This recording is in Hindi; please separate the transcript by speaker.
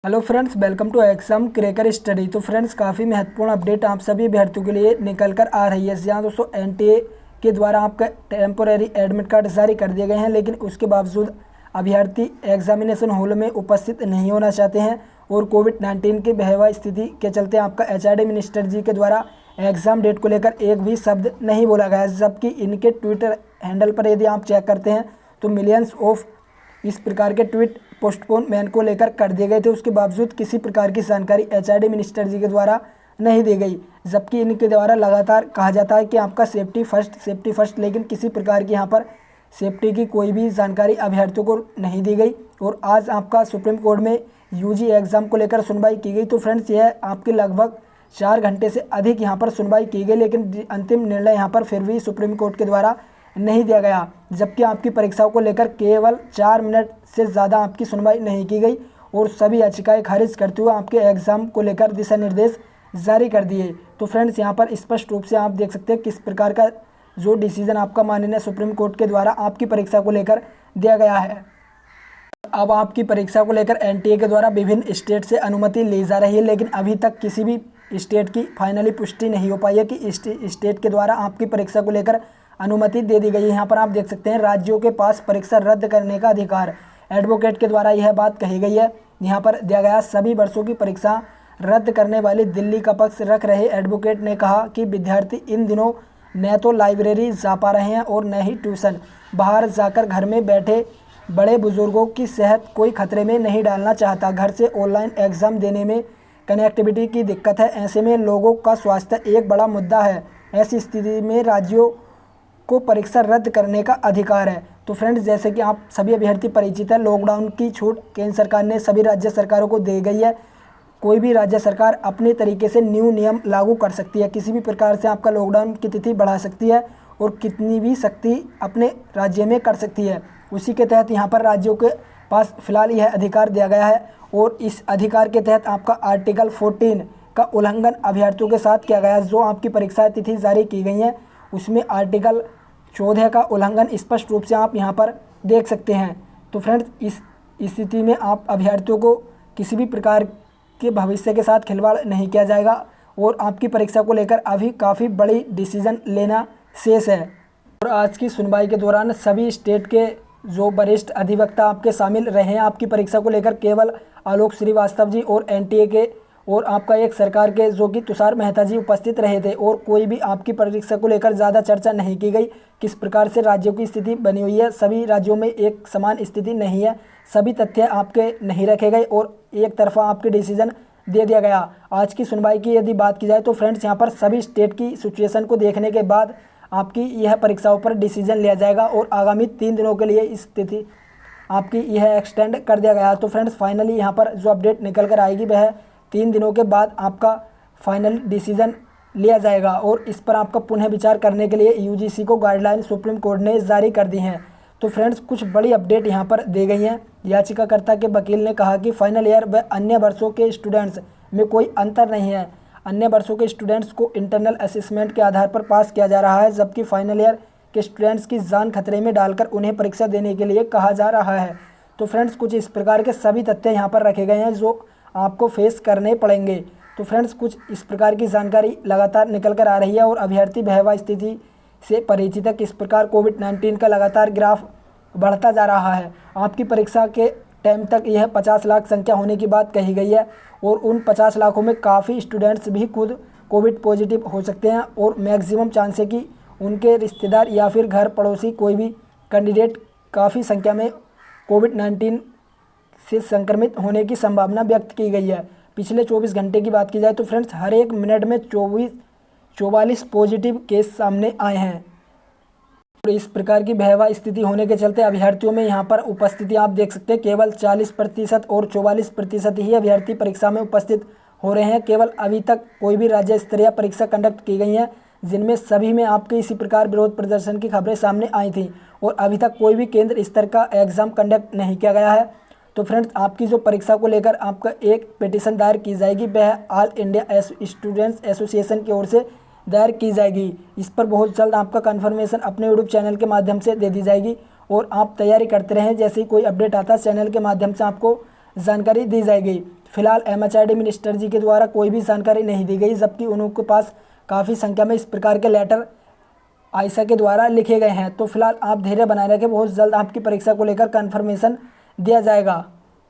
Speaker 1: Hello friends, welcome to exam cracker study. तो फ्रेंड्स, काफ़ी महत्वपूर्ण अपडेट आप सभी अभ्यर्थियों के लिए निकल कर आ रही है। जहाँ दोस्तों एनटीए के द्वारा आपका टेम्पोरेरी एडमिट कार्ड जारी कर दिए गए हैं, लेकिन उसके बावजूद अभ्यर्थी एग्जामिनेशन हॉल में उपस्थित नहीं होना चाहते हैं और कोविड-19 की भयावह स्थिति के चलते आपका एचआरडी मिनिस्टर जी के द्वारा एग्ज़ाम डेट को लेकर एक भी शब्द नहीं बोला गया। जबकि इनके ट्विटर हैंडल पर यदि आप चेक करते हैं तो मिलियंस ऑफ इस प्रकार के ट्वीट पोस्टपोनमेंट को लेकर कर दिए गए थे। उसके बावजूद किसी प्रकार की जानकारी एचआरडी मिनिस्टर जी के द्वारा नहीं दी गई, जबकि इनके द्वारा लगातार कहा जाता है कि आपका सेफ्टी फर्स्ट, लेकिन किसी प्रकार की यहाँ पर सेफ्टी की कोई भी जानकारी अभ्यर्थियों को नहीं दी गई। और आज आपका सुप्रीम कोर्ट में यूजी एग्ज़ाम को लेकर सुनवाई की गई। तो फ्रेंड्स, यह आपके लगभग 4 घंटे से अधिक यहाँ पर सुनवाई की गई, लेकिन अंतिम निर्णय यहाँ पर फिर भी सुप्रीम कोर्ट के द्वारा नहीं दिया गया। जबकि आपकी परीक्षाओं को लेकर केवल 4 मिनट से ज़्यादा आपकी सुनवाई नहीं की गई और सभी याचिकाएं खारिज करते हुए आपके एग्ज़ाम को लेकर दिशा निर्देश जारी कर दिए। तो फ्रेंड्स, यहाँ पर स्पष्ट रूप से आप देख सकते हैं किस प्रकार का जो डिसीजन आपका माननीय सुप्रीम कोर्ट के द्वारा आपकी परीक्षा को लेकर दिया गया है। अब आपकी परीक्षा को लेकर एनटीए के द्वारा विभिन्न स्टेट से अनुमति ली जा रही है, लेकिन अभी तक किसी भी स्टेट की फाइनली पुष्टि नहीं हो पाई है कि स्टेट के द्वारा आपकी परीक्षा को लेकर अनुमति दे दी गई है। यहाँ पर आप देख सकते हैं राज्यों के पास परीक्षा रद्द करने का अधिकार, एडवोकेट के द्वारा यह बात कही गई है। यहाँ पर दिया गया सभी वर्षों की परीक्षा रद्द करने वाली दिल्ली का पक्ष रख रहे एडवोकेट ने कहा कि विद्यार्थी इन दिनों न तो लाइब्रेरी जा पा रहे हैं और न ही ट्यूशन। बाहर जाकर घर में बैठे बड़े बुजुर्गों की सेहत कोई खतरे में नहीं डालना चाहता। घर से ऑनलाइन एग्ज़ाम देने में कनेक्टिविटी की दिक्कत है, ऐसे में लोगों का स्वास्थ्य एक बड़ा मुद्दा है। ऐसी स्थिति में राज्यों को परीक्षा रद्द करने का अधिकार है। तो फ्रेंड्स, जैसे कि आप सभी अभ्यर्थी परिचित हैं, लॉकडाउन की छूट केंद्र सरकार ने सभी राज्य सरकारों को दी गई है। कोई भी राज्य सरकार अपने तरीके से न्यू नियम लागू कर सकती है, किसी भी प्रकार से आपका लॉकडाउन की तिथि बढ़ा सकती है और कितनी भी सख्ती अपने राज्य में कर सकती है। उसी के तहत यहाँ पर राज्यों के पास फिलहाल यह अधिकार दिया गया है और इस अधिकार के तहत आपका आर्टिकल 14 का उल्लंघन अभ्यर्थियों के साथ किया गया है। जो आपकी परीक्षा तिथि जारी की गई हैं उसमें आर्टिकल 14 का उल्लंघन स्पष्ट रूप से आप यहाँ पर देख सकते हैं। तो फ्रेंड्स, इस स्थिति में आप अभ्यर्थियों को किसी भी प्रकार के भविष्य के साथ खिलवाड़ नहीं किया जाएगा और आपकी परीक्षा को लेकर अभी काफ़ी बड़ी डिसीजन लेना शेष है। और आज की सुनवाई के दौरान सभी स्टेट के जो वरिष्ठ अधिवक्ता आपके शामिल रहे हैं आपकी परीक्षा को लेकर, केवल आलोक श्रीवास्तव जी और एनटीए के और आपका एक सरकार के जो कि तुषार मेहता जी उपस्थित रहे थे और कोई भी आपकी परीक्षा को लेकर ज़्यादा चर्चा नहीं की गई। किस प्रकार से राज्यों की स्थिति बनी हुई है, सभी राज्यों में एक समान स्थिति नहीं है, सभी तथ्य आपके नहीं रखे गए और एक तरफा आपके डिसीजन दे दिया गया। आज की सुनवाई की यदि बात की जाए तो फ्रेंड्स, यहाँ पर सभी स्टेट की सिचुएशन को देखने के बाद आपकी यह परीक्षाओं पर डिसीजन लिया जाएगा और आगामी 3 दिनों के लिए इस तिथि आपकी यह एक्सटेंड कर दिया गया। तो फ्रेंड्स, फाइनली यहाँ पर जो अपडेट निकल कर आएगी वह 3 दिनों के बाद आपका फाइनल डिसीजन लिया जाएगा और इस पर आपका पुनः विचार करने के लिए यूजीसी को गाइडलाइन सुप्रीम कोर्ट ने जारी कर दी हैं। तो फ्रेंड्स, कुछ बड़ी अपडेट यहाँ पर दी गई हैं। याचिकाकर्ता के वकील ने कहा कि फाइनल ईयर व अन्य वर्षों के स्टूडेंट्स में कोई अंतर नहीं है। अन्य वर्षों के स्टूडेंट्स को इंटरनल असेसमेंट के आधार पर पास किया जा रहा है, जबकि फाइनल ईयर के स्टूडेंट्स की जान खतरे में डालकर उन्हें परीक्षा देने के लिए कहा जा रहा है। तो फ्रेंड्स, कुछ इस प्रकार के सभी तथ्य यहाँ पर रखे गए हैं जो आपको फेस करने पड़ेंगे। तो फ्रेंड्स, कुछ इस प्रकार की जानकारी लगातार निकल कर आ रही है और अभ्यर्थी भयावह स्थिति से परिचित है। किस प्रकार कोविड-19 का लगातार ग्राफ बढ़ता जा रहा है। आपकी परीक्षा के टाइम तक यह 50 लाख संख्या होने की बात कही गई है और उन 50 लाखों में काफ़ी स्टूडेंट्स भी खुद कोविड पॉजिटिव हो सकते हैं और मैक्सिमम चांस है कि उनके रिश्तेदार या फिर घर पड़ोसी कोई भी कैंडिडेट काफ़ी संख्या में कोविड-19 से संक्रमित होने की संभावना व्यक्त की गई है। पिछले 24 घंटे की बात की जाए तो फ्रेंड्स, हर एक मिनट में 44 पॉजिटिव केस सामने आए हैं। और इस प्रकार की भयावह स्थिति होने के चलते अभ्यर्थियों में यहाँ पर उपस्थिति आप देख सकते हैं केवल 40% और 44% ही अभ्यर्थी परीक्षा में उपस्थित हो रहे हैं। केवल अभी तक कोई भी राज्य स्तरीय परीक्षा कंडक्ट की गई हैं जिनमें सभी में आपके इसी प्रकार विरोध प्रदर्शन की खबरें सामने आई थी और अभी तक कोई भी केंद्र स्तर का एग्ज़ाम कंडक्ट नहीं किया गया है। तो फ्रेंड्स, आपकी जो परीक्षा को लेकर आपका एक पिटीशन दायर की जाएगी वह ऑल इंडिया स्टूडेंट्स एसोसिएशन की ओर से दायर की जाएगी। इस पर बहुत जल्द आपका कन्फर्मेशन अपने यूट्यूब चैनल के माध्यम से दे दी जाएगी और आप तैयारी करते रहें। जैसे ही कोई अपडेट आता है चैनल के माध्यम से आपको जानकारी दी जाएगी। फिलहाल MHRD मिनिस्टर जी के द्वारा कोई भी जानकारी नहीं दी गई, जबकि उनके पास काफ़ी संख्या में इस प्रकार के लेटर आयशा के द्वारा लिखे गए हैं। तो फिलहाल आप धैर्य बनाए रखें, बहुत जल्द आपकी परीक्षा को लेकर कन्फर्मेशन दिया जाएगा।